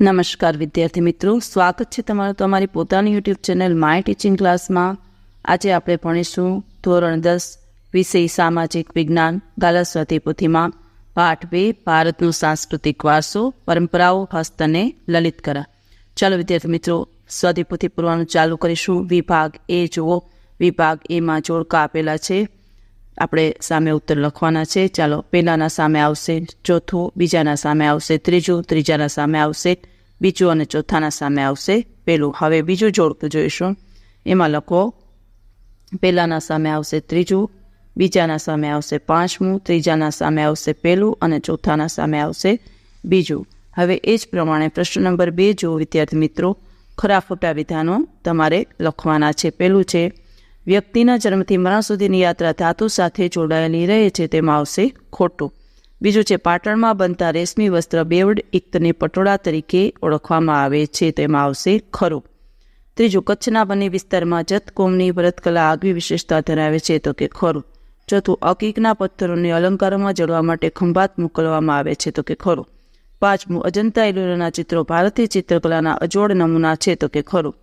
નમસ્કાર વિદ્યાર્થી મિત્રો, સ્વાગત છે તમારું તમારી પોતાની યુટ્યુબ ચેનલ માય ટીચિંગ ક્લાસમાં। આજે આપણે ભણીશું ધોરણ 10 વિષય સામાજિક વિજ્ઞાન ગાલા સ્વાધ્યાય પોથીમાં પાઠ 2 ભારતનો સાંસ્કૃતિક વારસો, પરંપરાઓ, હસ્ત અને લલિત કલા। ચાલો વિદ્યાર્થી મિત્રો, સ્વાધ્યાય પોથી પૂરવાનું ચાલુ કરીશું। વિભાગ એ જુઓ, વિભાગ એમાં જોડકા આપેલા છે, આપણે સામે ઉત્તર લખવાના છે। ચાલો, પહેલાના સામે આવશે ચોથું, બીજાના સામે આવશે ત્રીજું, ત્રીજાના સામે આવશે બીજું અને ચોથાના સામે આવશે પહેલું। હવે બીજું જોડકું જોઈશું, એમાં લખો પહેલાના સામે આવશે ત્રીજું, બીજાના સામે આવશે પાંચમું, ત્રીજાના સામે આવશે પહેલું અને ચોથાના સામે આવશે બીજું। હવે એ જ પ્રમાણે પ્રશ્ન નંબર 2 જો વિદ્યાર્થી મિત્રો, ખરા ખોટા વિધાનો તમારે લખવાના છે। પહેલું છે, વ્યક્તિના જન્મથી મરણ સુધીની યાત્રા ધાતુ સાથે જોડાયેલી રહે છે, તેમાં આવશે ખોટું। બીજું છે, પાટણમાં બનતા રેશમી વસ્ત્ર બેવડ ઇક્તને પટોળા તરીકે ઓળખવામાં આવે છે, તેમાં આવશે ખરું। ત્રીજું, કચ્છના બન્ની વિસ્તારમાં જત કોમની ભરતકલા આગવી વિશેષતા ધરાવે છે, તો કે ખરું। ચોથું, અકીકના પથ્થરોને અલંકારોમાં જડવા માટે ખંભાત મોકલવામાં આવે છે, તો કે ખરું। પાંચમું, અજંતા એલોરાના ચિત્રો ભારતીય ચિત્રકલાના અજોડ નમૂના છે, તો કે ખરું।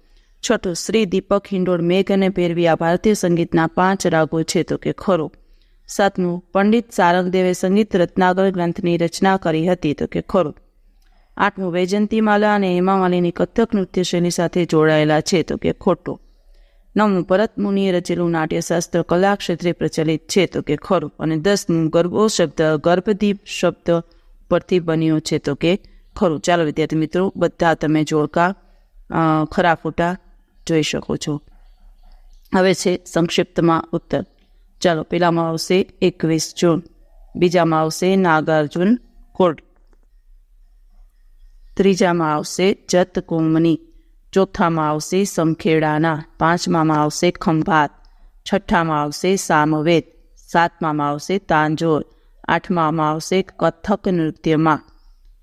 છઠ્ઠું, શ્રી દીપક હિંડોળ મેઘ અને ભૈરવી આ ભારતીય સંગીતના 5 રાગો છે, તો કે ખરું। સાતમું, પંડિત સારંગદેવે સંગીત રત્નાકર ગ્રંથની રચના કરી હતી, તો કે ખરું। આઠમું, વૈજયંતીમાલા અને હેમામાલીની કથક નૃત્ય શૈલી સાથે જોડાયેલા છે, તો કે ખોટું। નવમું, ભરત મુનિએ રચેલું નાટ્યશાસ્ત્ર કલા ક્ષેત્રે પ્રચલિત છે, તો કે ખરું। અને 10મું, ગરબો શબ્દ ગર્ભદીપ શબ્દ પરથી બન્યો છે, તો કે ખરું। ચાલો વિદ્યાર્થી મિત્રો, બધા તમે જોડકા ખરા ખોટા જોઈ શકો છો। હવે છે સંક્ષિપ્તમાં ઉત્તર। ચાલો, પહેલામાં આવશે 21 જૂન, બીજામાં આવશે નાગાર્જુન કોર્ટ, ત્રીજામાં આવશે જત કોમની, ચોથામાં આવશે સમખેડાના, પાંચમામાં આવશે ખંભાત, છઠ્ઠામાં આવશે સામવેદ, સાતમામાં આવશે તાંજોર, આઠમામાં આવશે કથક નૃત્યમાં,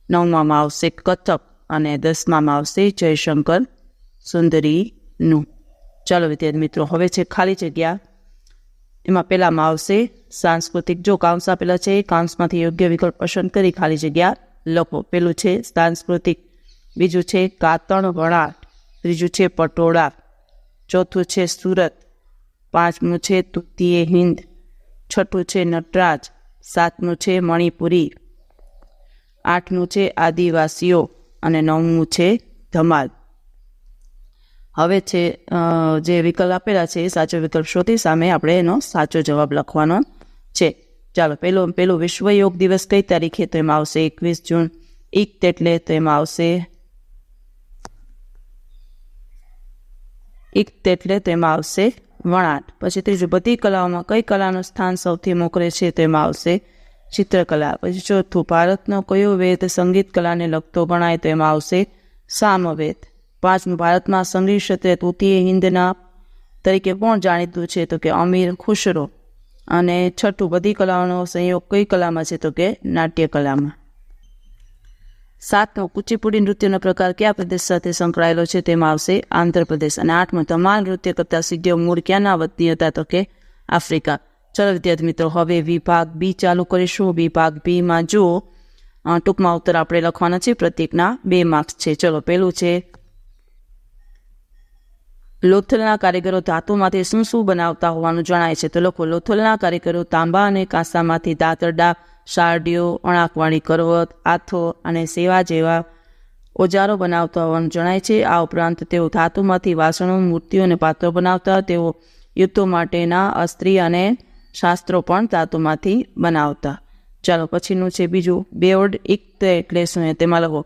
નવમામાં આવશે કથક અને 10મામાં આવશે જયશંકર સુંદરીનું। ચાલો વિદ્યાર્થી મિત્રો, હવે છે ખાલી જગ્યા। એમાં પહેલામાં આવશે સાંસ્કૃતિક, જો કાંસ આપેલા છે કાંસમાંથી યોગ્ય વિકલ્પ પસંદ કરી ખાલી જગ્યા લખો। પેલું છે સાંસ્કૃતિક, બીજું છે કાતણ વણાટ, ત્રીજું છે પટોળા, ચોથું છે સુરત, પાંચમું છે તૃતીય હિન્દ, છઠ્ઠું છે નટરાજ, સાતમું છે મણિપુરી, આઠમું છે આદિવાસીઓ અને નવમું છે ધમાલ। હવે છે જે વિકલ્પ આપેલા છે એ સાચો વિકલ્પ શોધી સામે આપણે એનો સાચો જવાબ લખવાનો છે। ચાલો, પેલું વિશ્વ યોગ દિવસ કઈ તારીખે, તો એમાં આવશે 21 જૂન। ઇક્ત એટલે તો એમાં આવશે વણાટ। પછી ત્રીજું, બધી કલાઓમાં કઈ કલાનું સ્થાન સૌથી મોખરે છે, તો એમાં આવશે ચિત્રકલા। પછી ચોથું, ભારતનો કયો વેદ સંગીત કલાને લગતો ગણાય, તો એમાં આવશે સામવેદ। પાંચમું, ભારતમાં સંગીત ક્ષેત્રે તૃતીય હિન્દના તરીકે કોણ જાણીતું છે, તો કે અમીર ખુશરો। અને છઠ્ઠું, બધી કલાઓનો સંયોગ કઈ કલામાં છે, તો કે નાટ્ય કલામાં। સાતમું, કુચીપુડી નૃત્યનો પ્રકાર કયા પ્રદેશ સાથે સંકળાયેલો છે, તેમાં આવશે આંધ્રપ્રદેશ। અને આઠમું, ધમાલ નૃત્ય કરતા સિદ્ધિઓ મૂળ ક્યાંના વતની હતા, તો કે આફ્રિકા। ચલો વિદ્યાર્થી મિત્રો, હવે વિભાગ બી ચાલુ કરીશું। વિભાગ બીમાં જુઓ, ટૂંકમાં ઉત્તર આપણે લખવાના છે, પ્રત્યેકના 2 માર્ક્સ છે। ચલો, પહેલું છે, લોથલના કારીગરો ધાતુમાંથી શું શું બનાવતા હોવાનું જણાય છે, તો લખો લોથલના કારીગરો તાંબા અને કાંસામાંથી દાંતરડા, શારડીઓ, અણાકવાળી કરવત, આથો અને સેવા જેવા ઓજારો બનાવતા હોવાનું જણાય છે। આ ઉપરાંત તેઓ ધાતુમાંથી વાસણો, મૂર્તિઓ અને પાત્રો બનાવતા। તેઓ યુદ્ધો માટેના અસ્ત્રી અને શાસ્ત્રો પણ ધાતુમાંથી બનાવતા। ચાલો, પછીનું છે બીજું, બેવડ ઇક્ત એટલે શું, તેમાં લખો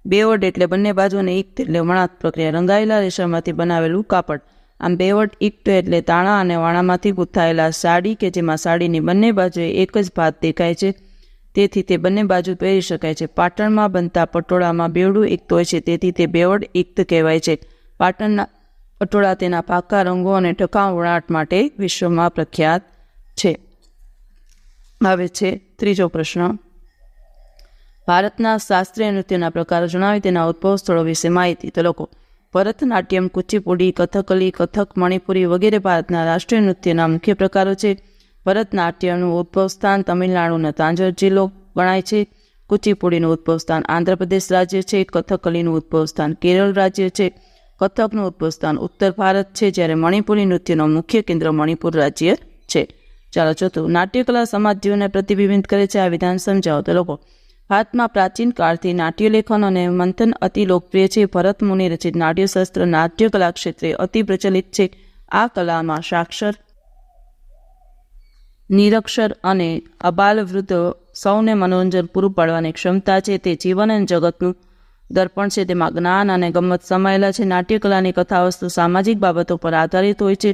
બેવડ એટલે બંને બાજુ અને ઇક્ત એટલે વણાટ પ્રક્રિયા, રંગાયેલા રેશમમાંથી બનાવેલું કાપડ। આમ બેવડ ઇક્ત એટલે તાણા અને વાણામાંથી ગૂંથાયેલા સાડી કે જેમાં સાડીની બંને બાજુએ એક જ ભાત દેખાય છે, તેથી તે બંને બાજુ પહેરી શકાય છે। પાટણમાં બનતા પટોળામાં બેવડું ઇક્ત હોય છે, તેથી તે બેવડ ઇક્ત કહેવાય છે। પાટણના પટોળા તેના પાકા રંગો અને ટકાઉ વણાટ માટે વિશ્વમાં પ્રખ્યાત છે। હવે છે ત્રીજો પ્રશ્ન, ભારતના શાસ્ત્રીય નૃત્યના પ્રકારો જણાવી તેના ઉદ્ભવ સ્થળો વિશે માહિતી, તો લખો ભરતનાટ્યમ, કુચીપુડી, કથકલી, કથક, મણિપુરી વગેરે ભારતના રાષ્ટ્રીય નૃત્યના મુખ્ય પ્રકારો છે। ભરતનાટ્યમનું ઉદ્ભવ સ્થાન તમિલનાડુના તાંજોર જિલ્લો ગણાય છે। કુચીપુડીનું ઉદ્ભવ સ્થાન આંધ્રપ્રદેશ રાજ્ય છે, કથકલીનું ઉદ્ભવ સ્થાન કેરળ રાજ્ય છે, કથકનું ઉદ્ભવ સ્થાન ઉત્તર ભારત છે, જ્યારે મણિપુરી નૃત્યનું મુખ્ય કેન્દ્ર મણિપુર રાજ્ય છે. ચાલો ચોથું, નાટ્યકલા સમાજ જીવનને પ્રતિબિંબિત કરે છે. આ વિધાન સમજાવો. તો લોકો, ભારતમાં પ્રાચીન કાળથી નાટ્યલેખન અને મંથન અતિ લોકપ્રિય છે. ભરત મુનિ રચિત નાટ્યશાસ્ત્ર નાટ્યકલા ક્ષેત્રે અતિ પ્રચલિત છે. આ કલામાં સાક્ષર, નિરક્ષર અને અબાલવૃદ્ધ સૌને મનોરંજન પૂરું પાડવાની ક્ષમતા છે. તે જીવન અને જગતનું દર્પણ છે. તેમાં જ્ઞાન અને ગમ્મત સમાયેલા છે. નાટ્યકલાની કથાવસ્તુ સામાજિક બાબતો પર આધારિત હોય છે.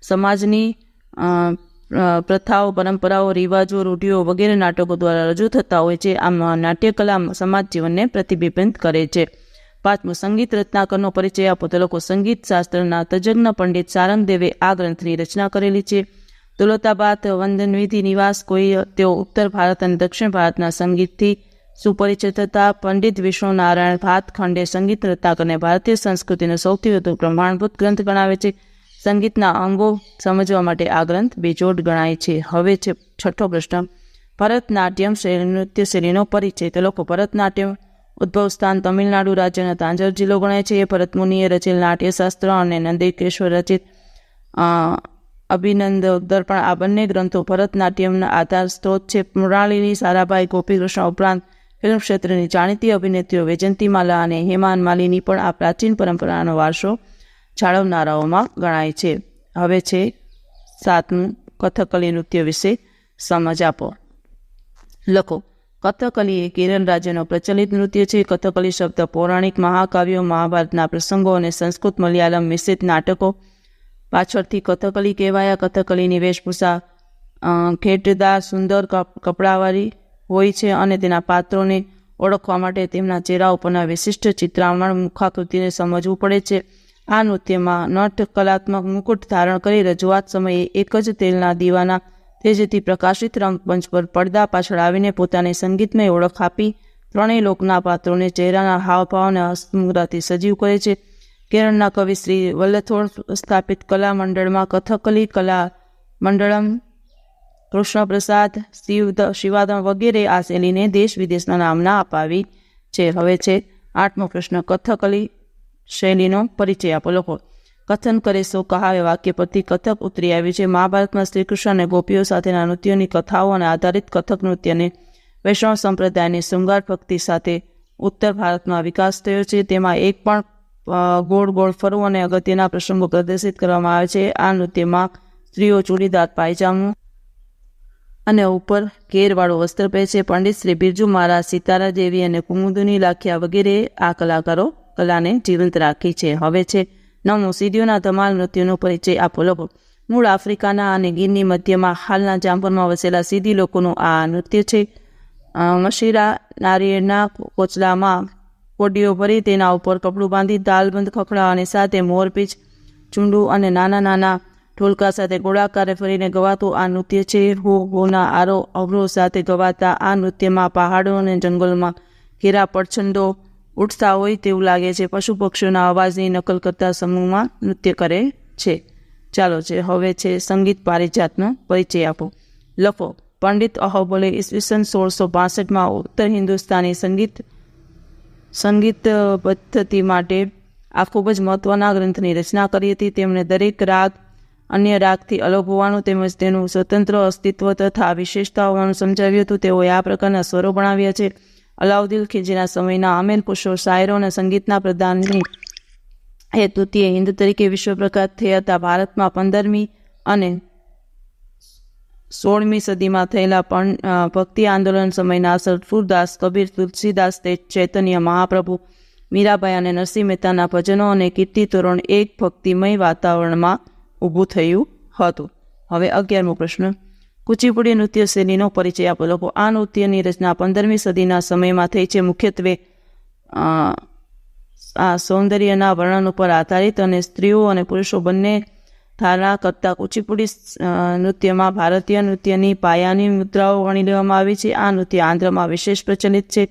સમાજની પ્રથાઓ, પરંપરાઓ, રિવાજો, રૂઢિઓ વગેરે નાટકો દ્વારા રજૂ થતા હોય છે. આમ નાટ્યકલા સમાજ જીવનને પ્રતિબિંબિત કરે છે. પાંચમું, સંગીત રચનાકરનો પરિચય આપો. તો લોકો, સંગીત શાસ્ત્રના તજજ્ઞ પંડિત સારંગદેવે આ ગ્રંથની રચના કરેલી છે. દુલતાબાદ વંદનવિધિ નિવાસ કોઈ તેઓ ઉત્તર ભારત અને દક્ષિણ ભારતના સંગીતથી સુપરિચિત હતા. પંડિત વિષ્ણુ નારાયણ ભાતખંડે સંગીત રત્નાકરને ભારતીય સંસ્કૃતિનો સૌથી વધુ પ્રમાણભૂત ગ્રંથ ગણાવે છે. સંગીતના અંગો સમજવા માટે આ ગ્રંથ બેજોડ ગણાય છે. હવે છે છઠ્ઠો પ્રશ્ન, ભરતનાટ્યમ નૃત્ય શૈલીનો પરિચય. તો લોકો, ભરતનાટ્યમ ઉદ્ભવ સ્થાન તમિલનાડુ રાજ્યના તાંજોર જિલ્લો ગણાય છે. એ ભરતમુનિએ રચેલ નાટ્યશાસ્ત્ર અને નંદિકેશ્વર રચિત અભિનંદ દર્પણ આ બંને ગ્રંથો ભરતનાટ્યમના આધાર સ્ત્રોત છે. મૃણાલિની, સારાભાઈ, ગોપીકૃષ્ણ ઉપરાંત ફિલ્મ ક્ષેત્રની જાણીતી અભિનેત્રીઓ વૈજયંતીમાલા અને હેમા માલિની પણ આ પ્રાચીન પરંપરાનો વારસો જાળવનારાઓમાં ગણાય છે. હવે છે સાતમું, કથકલી નૃત્ય વિશે સમજ આપો. લખો, કથકલી એ કેરળ રાજ્યનો પ્રચલિત નૃત્ય છે. કથકલી શબ્દ પૌરાણિક મહાકાવ્યો, મહાભારતના પ્રસંગો અને સંસ્કૃત મલયાલમ મિશ્રિત નાટકો પાછળથી કથકલી કહેવાયા. કથકલીની વેશભૂષા ઘેટદાર સુંદર કપડાવાળી હોય છે અને તેના પાત્રોને ઓળખવા માટે તેમના ચહેરા ઉપરના વિશિષ્ટ ચિત્રામણ મુખાકૃતિને સમજવું પડે છે. આ નૃત્યમાં નટ કલાત્મક મુકુટ ધારણ કરી રજૂઆત સમયે એક જ તેલના દીવાના તેજથી પ્રકાશિત રંગમંચ પર પડદા પાછળ આવીને પોતાની સંગીતમય ઓળખ આપી ત્રણેય લોકના પાત્રોને ચહેરાના હાવભાવ અને હસ્તમુદ્રાથી સજીવ કરે છે. કેરળના કવિ શ્રી વલ્લથોડ સ્થાપિત કલા મંડળમાં કથકલી કલા મંડળમ, કૃષ્ણપ્રસાદ, શિવાદમ વગેરે આ શૈલીને દેશ વિદેશના નામના અપાવી છે. હવે છે આઠમો પ્રશ્ન, કથકલી શૈલીનો પરિચય આપો. લોકો, કથન કરે સો કહાવે વાક્ય પરથી કથક ઉતરી આવ્યું છે. મહાભારતમાં શ્રી કૃષ્ણ અને ગોપીઓ સાથેના નૃત્યોની કથાઓ અને આધારિત કથક નૃત્યને વૈષ્ણવ સંપ્રદાયની શૃંગાર ભક્તિ સાથે ઉત્તર ભારતમાં વિકાસ થયો છે. તેમાં એક પણ ગોળ ગોળ ફરવું અને અગત્યના પ્રસંગો પ્રદર્શિત કરવામાં આવે છે. આ નૃત્યમાં સ્ત્રીઓ ચૂડીદાર પાયજામો અને ઉપર ઘેરવાળું વસ્ત્ર પહેરે છે. પંડિત શ્રી બિરજુ મહારાજ, સિતારા દેવી અને કુમુદની લાખિયા વગેરે આ કલાકારો કલાને જીવંત રાખી છે. હવે છે નવમું, સીડીઓના ધમાલ નૃત્યનો પરિચય આપો. લોકો, મૂળ આફ્રિકાના અને ગીરની મધ્યમાં હાલના જામપુરમાં વસેલા સીડી લોકોનું આ નૃત્ય છે. મશીરા નારિયેળના કોચલામાં કોડીઓ ભરી તેના ઉપર કપડું બાંધી તાલબંધ ખખડાવાની સાથે મોરપીંછ, ચૂંડું અને નાના નાના ઢોલકા સાથે ગોળાકારે ફરીને ગવાતું આ નૃત્ય છે. હો હોના આરો અવરોહ સાથે ગવાતા આ નૃત્યમાં પહાડો અને જંગલમાં ઘેરા પડછંદો ઉઠતા હોય તેવું લાગે છે. પશુ પક્ષીઓના અવાજની નકલ કરતા સમૂહમાં નૃત્ય કરે છે. ચાલો છે હવે છે સંગીત પારિજાતનો પરિચય આપો. લખો, પંડિત અહોબલે ઈસવીસન 1662માં ઉત્તર હિન્દુસ્તાની સંગીત પદ્ધતિ માટે આ ખૂબ જ મહત્વના ગ્રંથની રચના કરી હતી. તેમણે દરેક રાગ અન્ય રાગથી અલગ હોવાનું તેમજ તેનું સ્વતંત્ર અસ્તિત્વ તથા વિશેષતા હોવાનું સમજાવ્યું હતું. તેઓએ આ પ્રકારના સ્વરો બનાવ્યા છે. અલાઉદ્દીન ખિલજીના સમયના અમીર ખુશરો શાયરો અને સંગીતના પ્રદાનની હેતુથી હિન્દ તરીકે વિશ્વ પ્રખ્યાત થયા હતા. ભારતમાં 15મી અને 16મી સદીમાં થયેલા ભક્તિ આંદોલન સમયના સરફુરદાસ, કબીર, તુલસીદાસ, ચૈતન્ય મહાપ્રભુ, મીરાબાઈ અને નરસિંહ મહેતાના ભજનો અને કીર્તિ તોરણ એક ભક્તિમય વાતાવરણમાં ઊભું થયું હતું. હવે 11મો પ્રશ્ન, કુચીપુડી નૃત્ય શૈલીનો પરિચય આપો. લોકો, આ નૃત્યની રચના 15મી સદીના સમયમાં થઈ છે. મુખ્યત્વે આ સૌંદર્યના વર્ણન ઉપર આધારિત અને સ્ત્રીઓ અને પુરુષો બંને ધારણા કરતા કુચીપુડી નૃત્યમાં ભારતીય નૃત્યની પાયાની મુદ્રાઓ ગણી લેવામાં આવી છે. આ નૃત્ય આંધ્રમાં વિશેષ પ્રચલિત છે.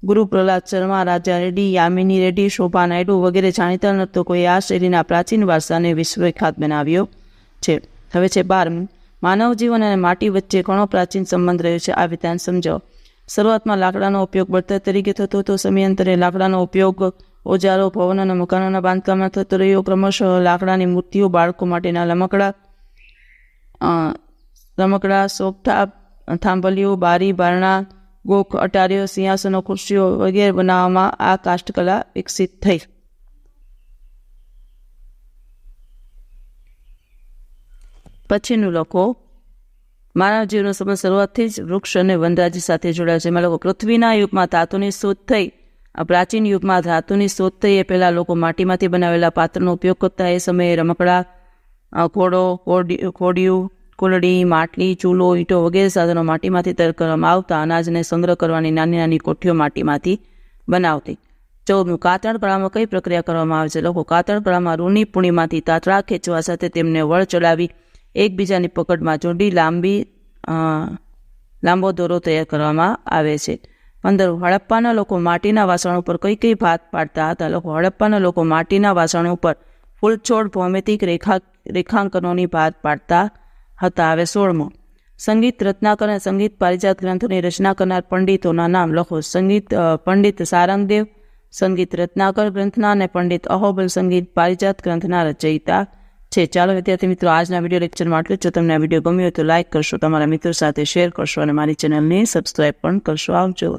ગુરુ પ્રહલાદ શર્મા, રાજા રેડ્ડી, યામિની રેડ્ડી, શોભા નાયડુ વગેરે જાણીતા નર્તકોએ આ શૈલીના પ્રાચીન વારસાને વિશ્વવિખ્યાત બનાવ્યો છે. હવે છે 12, માનવ જીવન અને માટી વચ્ચે ઘણો પ્રાચીન સંબંધ રહ્યો છે. આ વિધાન સમજાવો. શરૂઆતમાં લાકડાનો ઉપયોગ બળતણ તરીકે થતો હતો. સમયાંતરે લાકડાનો ઉપયોગ ઓજારો, ભવન અને મકાનોના બાંધકામમાં થતો રહ્યો. ક્રમશઃ લાકડાની મૂર્તિઓ, બાળકો માટેના રમકડા, સોગઠા, થાંભલીઓ, બારી, બારણા, ગોખ, અટારીઓ, સિંહાસનો, ખુરશીઓ વગેરે બનાવવામાં આ કાષ્ઠકલા વિકસિત થઈ. પછીનું લખો. માનવ જીવનનો સંબંધ શરૂઆતથી જ વૃક્ષ અને વનરાજી સાથે જોડાયો છે. એમાં લોકો પૃથ્વીના યુગમાં ધાતુની શોધ થઈ. પ્રાચીન યુગમાં ધાતુની શોધ થઈ એ પહેલાં લોકો માટીમાંથી બનાવેલા પાત્રનો ઉપયોગ કરતા. એ સમયે રમકડા, ઘોડો, ઘોડિયું, કુલડી, માટલી, ચૂલો, ઈંટો વગેરે સાધનો માટીમાંથી તૈયાર કરવામાં આવતા. અનાજને સંગ્રહ કરવાની નાની નાની કોઠીઓ માટીમાંથી બનાવતી. 14. કાતળ કળામાં કઈ પ્રક્રિયા કરવામાં આવે છે? લોકો કાતળ કળામાં રૂની પૂણીમાંથી તાતણા ખેંચવા સાથે તેમને વળ ચડાવી એકબીજાની પકડમાં જોડી લાંબો દોરો તૈયાર કરવામાં આવે છે. 15. હડપ્પાના લોકો માટીના વાસણો ઉપર કઈ કઈ ભાત પાડતા હતા? લોકો હડપ્પાના લોકો માટીના વાસણો ઉપર ફૂલછોડ, ભૌમિતિક રેખાંકનોની ભાત પાડતા હતા. હવે 16મો. સંગીત રત્નાકર અને સંગીત પારિજાત ગ્રંથોની રચના કરનાર પંડિતોના નામ લખો. પંડિત સારંગદેવ સંગીત રત્નાકર ગ્રંથના અને પંડિત અહોબલ સંગીત પારિજાત ગ્રંથના રચયિતા છે. ચાલો વિદ્યાર્થી મિત્રો, આજના વિડીયો લેક્ચરમાં આટલું જ. જો તમને આ વિડીયો ગમ્યો હોય તો લાઇક કરશો, તમારા મિત્રો સાથે શેર કરશો અને મારી ચેનલને સબસ્ક્રાઈબ પણ કરશો. આવજો.